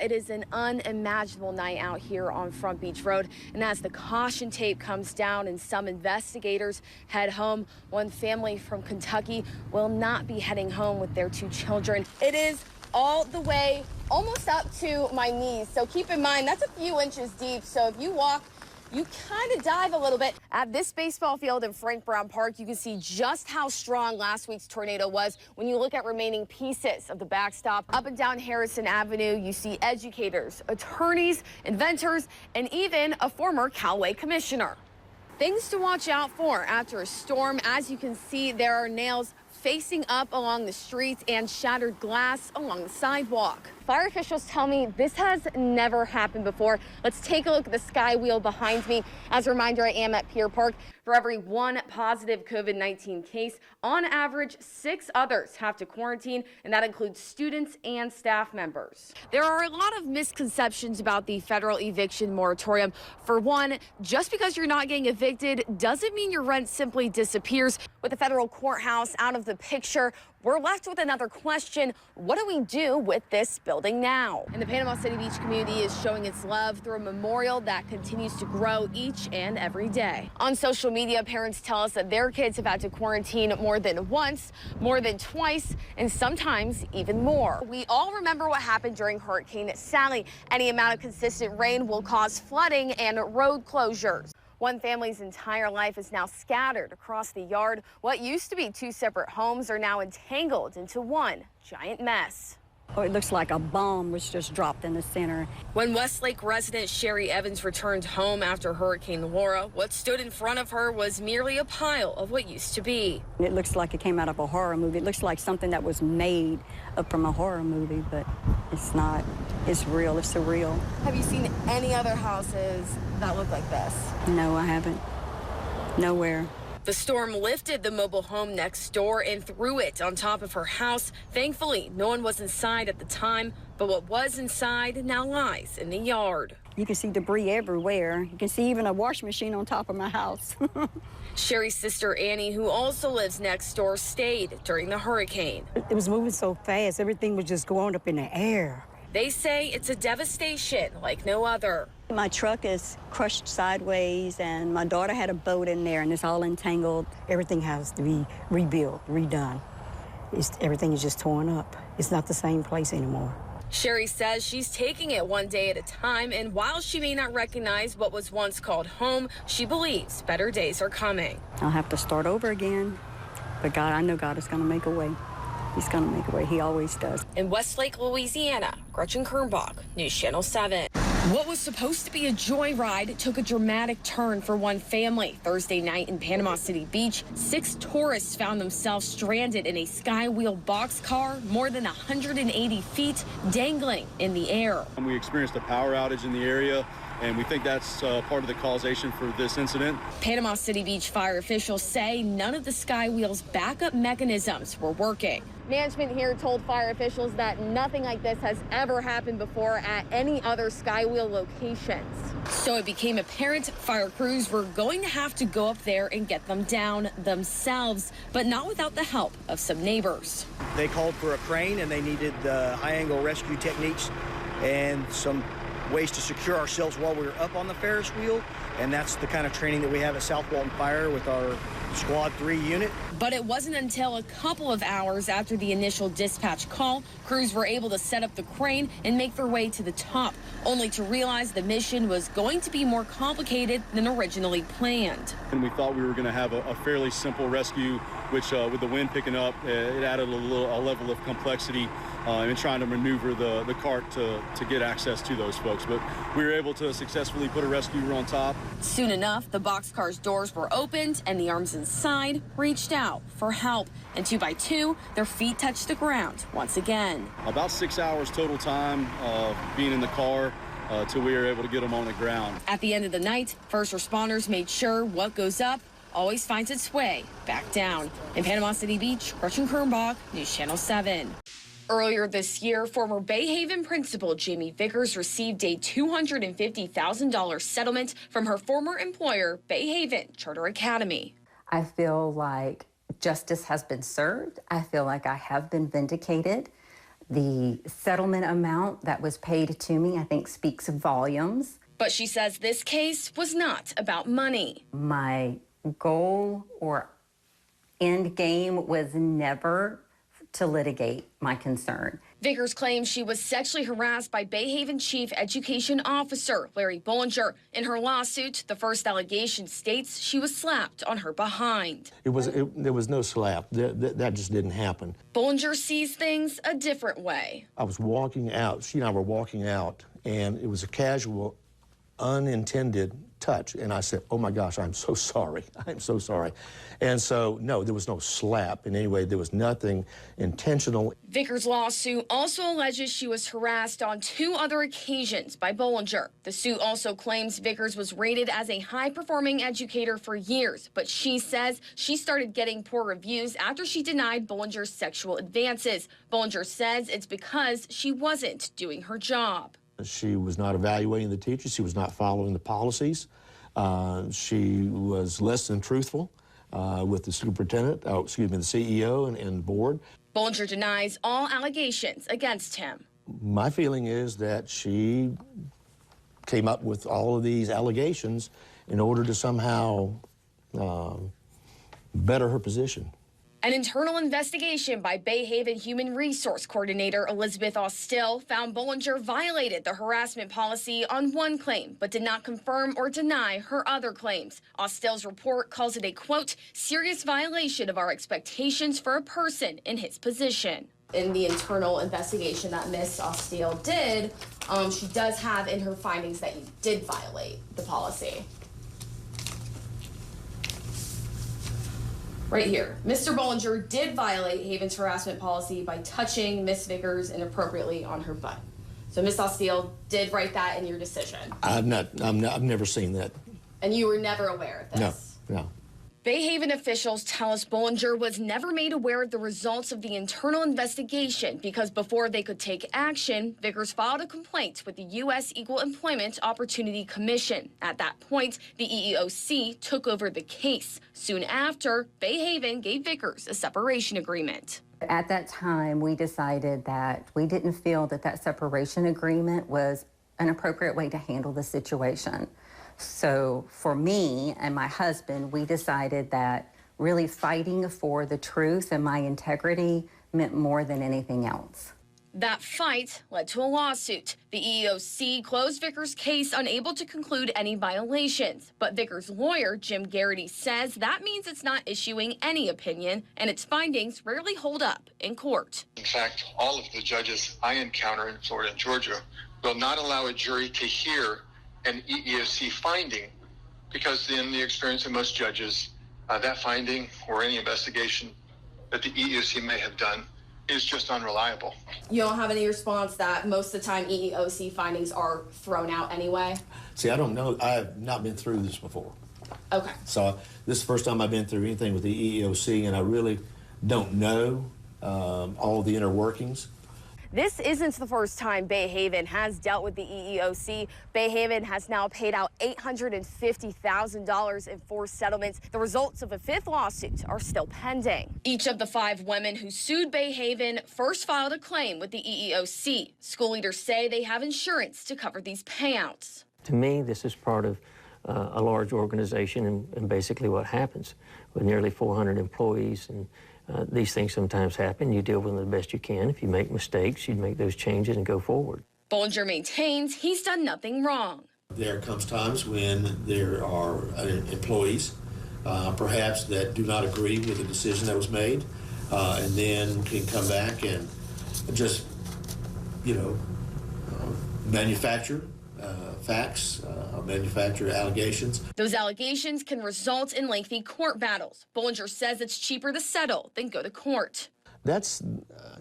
it is an unimaginable night out here on Front Beach Road. And as the caution tape comes down and some investigators head home, one family from Kentucky will not be heading home with their 2 children. It is all the way almost up to my knees. So keep in mind, that's a few inches deep. So if you walk, you kind of dive a little bit. At this baseball field in Frank Brown Park, you can see just how strong last week's tornado was when you look at remaining pieces of the backstop. Up and down Harrison Avenue, you see educators, attorneys, inventors, and even a former Callaway commissioner. Things to watch out for after a storm. As you can see, there are nails facing up along the streets and shattered glass along the sidewalk. Fire officials tell me this has never happened before. Let's take a look at the SkyWheel behind me. As a reminder, I am at Pier Park. For every 1 positive COVID-19 case, on average, 6 others have to quarantine, and that includes students and staff members. There are a lot of misconceptions about the federal eviction moratorium. For one, just because you're not getting evicted doesn't mean your rent simply disappears. With the federal courthouse out of the picture, we're left with another question. What do we do with this building now? And the Panama City Beach community is showing its love through a memorial that continues to grow each and every day. On social media, parents tell us that their kids have had to quarantine more than once, more than twice, and sometimes even more. We all remember what happened during Hurricane Sally. Any amount of consistent rain will cause flooding and road closures. One family's entire life is now scattered across the yard. What used to be 2 separate homes are now entangled into one giant mess. Oh, it looks like a bomb was just dropped in the center. When Westlake resident Sherry Evans returned home after Hurricane Laura, what stood in front of her was merely a pile of what used to be. It looks like it came out of a horror movie. It looks like something that was made up from a horror movie, but it's not. It's real. It's surreal. Have you seen any other houses that look like this? No, I haven't. Nowhere. The storm lifted the mobile home next door and threw it on top of her house. Thankfully, no one was inside at the time, but what was inside now lies in the yard. You can see debris everywhere. You can see even a washing machine on top of my house. Sherry's sister Annie, who also lives next door, stayed during the hurricane. It was moving so fast. Everything was just going up in the air. They say it's a devastation like no other. My truck is crushed sideways, and my daughter had a boat in there, and it's all entangled. Everything has to be rebuilt, redone. Everything is just torn up. It's not the same place anymore. Sherry says she's taking it one day at a time, and while she may not recognize what was once called home, she believes better days are coming. I'll have to start over again, but God, I know God is going to make a way. He's going to make a way. He always does. In Westlake, Louisiana, Gretchen Kernbach, News Channel 7. What was supposed to be a joyride took a dramatic turn for one family. Thursday night in Panama City Beach, 6 tourists found themselves stranded in a SkyWheel boxcar more than 180 feet dangling in the air. We experienced a power outage in the area, and we think that's part of the causation for this incident. Panama City Beach fire officials say none of the SkyWheel's backup mechanisms were working. Management here told fire officials that nothing like this has ever happened before at any other SkyWheel locations. So it became apparent fire crews were going to have to go up there and get them down themselves, but not without the help of some neighbors. They called for a crane, and they needed high-angle rescue techniques and some ways to secure ourselves while we were up on the Ferris wheel, and that's the kind of training that we have at South Walton Fire with our Squad 3 unit. But it wasn't until a couple of hours after the initial dispatch call, crews were able to set up the crane and make their way to the top, only to realize the mission was going to be more complicated than originally planned. And we thought we were going to have a fairly simple rescue, which with the wind picking up, it added a level of complexity in trying to maneuver the cart to get access to those folks. But we were able to successfully put a rescuer on top. Soon enough, the boxcar's doors were opened and the arms inside reached out for help. And 2 by 2, their feet touched the ground once again. About 6 hours total time being in the car till we were able to get them on the ground. At the end of the night, first responders made sure what goes up always finds its way back down. In Panama City Beach, Gretchen Kernbach, News Channel 7. Earlier this year, former Bay Haven principal Jamie Vickers received a $250,000 settlement from her former employer, Bay Haven Charter Academy. I feel like justice has been served. I feel like I have been vindicated. The settlement amount that was paid to me, I think, speaks volumes. But she says this case was not about money. My goal or end game was never to litigate my concern. Vickers claims she was sexually harassed by Bayhaven Chief Education Officer Larry Bollinger. In her lawsuit, the first allegation states she was slapped on her behind. There was no slap. That just didn't happen. Bollinger sees things a different way. I was walking out, she and I were walking out, and it was a casual, unintended touch. And I said, oh my gosh, I'm so sorry. I'm so sorry. And so, no, there was no slap in any way. There was nothing intentional. Vickers' lawsuit also alleges she was harassed on 2 other occasions by Bollinger. The suit also claims Vickers was rated as a high-performing educator for years, but she says she started getting poor reviews after she denied Bollinger's sexual advances. Bollinger says it's because she wasn't doing her job. She was not evaluating the teachers. She was not following the policies. She was less than truthful with the superintendent, the CEO and board. Bollinger denies all allegations against him. My feeling is that she came up with all of these allegations in order to somehow better her position. An internal investigation by Bayhaven Human Resource Coordinator Elizabeth Austell found Bollinger violated the harassment policy on one claim, but did not confirm or deny her other claims. Austell's report calls it a, quote, serious violation of our expectations for a person in his position. In the internal investigation that Ms. Austell did, she does have in her findings that you did violate the policy. Right here, Mr. Bollinger did violate Haven's harassment policy by touching Ms. Vickers inappropriately on her butt. So Ms. Austell did write that in your decision. I've never seen that. And you were never aware of this? No. Bayhaven officials tell us Bollinger was never made aware of the results of the internal investigation because before they could take action, Vickers filed a complaint with the U.S. Equal Employment Opportunity Commission. At that point, the EEOC took over the case. Soon after, Bayhaven gave Vickers a separation agreement. At that time, we decided that we didn't feel that that separation agreement was an appropriate way to handle the situation. So for me and my husband, we decided that really fighting for the truth and my integrity meant more than anything else. That fight led to a lawsuit. The EEOC closed Vickers' case, unable to conclude any violations. But Vickers' lawyer, Jim Garrity, says that means it's not issuing any opinion, and its findings rarely hold up in court. In fact, all of the judges I encounter in Florida and Georgia will not allow a jury to hear an EEOC finding because in the experience of most judges, that finding or any investigation that the EEOC may have done is just unreliable. You don't have any response that most of the time EEOC findings are thrown out anyway? See, I don't know. I have not been through this before. Okay. So this is the first time I've been through anything with the EEOC, and I really don't know all the inner workings. This isn't the first time Bayhaven has dealt with the EEOC. Bayhaven has now paid out $850,000 in 4 settlements. The results of a 5th lawsuit are still pending. Each of the 5 women who sued Bayhaven first filed a claim with the EEOC. School leaders say they have insurance to cover these payouts. To me, this is part of a large organization and basically what happens with nearly 400 employees. And these things sometimes happen. You deal with them the best you can. If you make mistakes, you make those changes and go forward. Bollinger maintains he's done nothing wrong. There comes times when there are employees, perhaps that do not agree with the decision that was made, and then can come back and just, manufacture facts, manufacture allegations. Those allegations can result in lengthy court battles. Bollinger says it's cheaper to settle than go to court. That's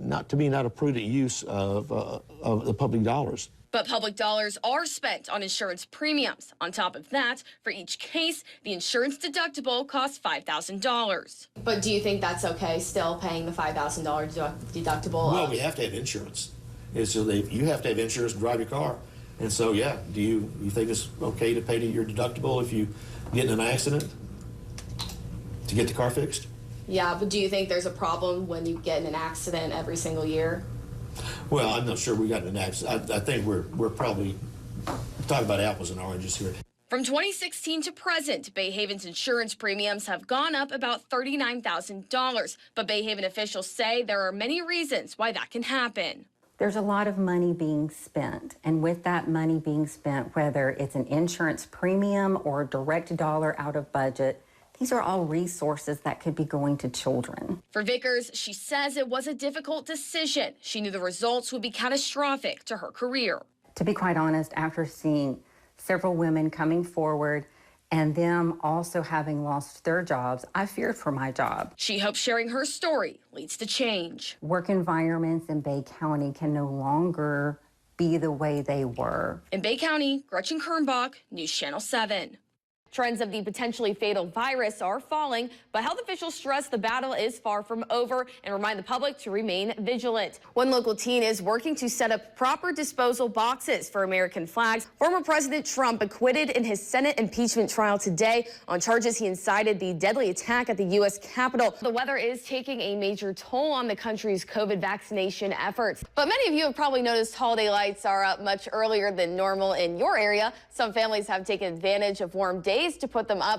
not a prudent use of the public dollars. But public dollars are spent on insurance premiums. On top of that, for each case, the insurance deductible costs $5,000. But do you think that's okay, still paying the $5,000 deductible? Well, we have to have insurance. So you have to have insurance to drive your car. And so, yeah, do you think it's okay to pay your deductible if you get in an accident to get the car fixed? Yeah, but do you think there's a problem when you get in an accident every single year? Well, I'm not sure we got an accident. I think we're probably talking about apples and oranges here. From 2016 to present, Bay Haven's insurance premiums have gone up about $39,000. But Bay Haven officials say there are many reasons why that can happen. There's a lot of money being spent, and with that money being spent, whether it's an insurance premium or a direct dollar out of budget, these are all resources that could be going to children. For Vickers, she says it was a difficult decision. She knew the results would be catastrophic to her career. To be quite honest, after seeing several women coming forward and them also having lost their jobs, I feared for my job. She hopes sharing her story leads to change. Work environments in Bay County can no longer be the way they were. In Bay County, Gretchen Kernbach, News Channel 7. Trends of the potentially fatal virus are falling, but health officials stress the battle is far from over and remind the public to remain vigilant. One local teen is working to set up proper disposal boxes for American flags. Former President Trump acquitted in his Senate impeachment trial today on charges he incited the deadly attack at the U.S. Capitol. The weather is taking a major toll on the country's COVID vaccination efforts. But many of you have probably noticed holiday lights are up much earlier than normal in your area. Some families have taken advantage of warm days to put them up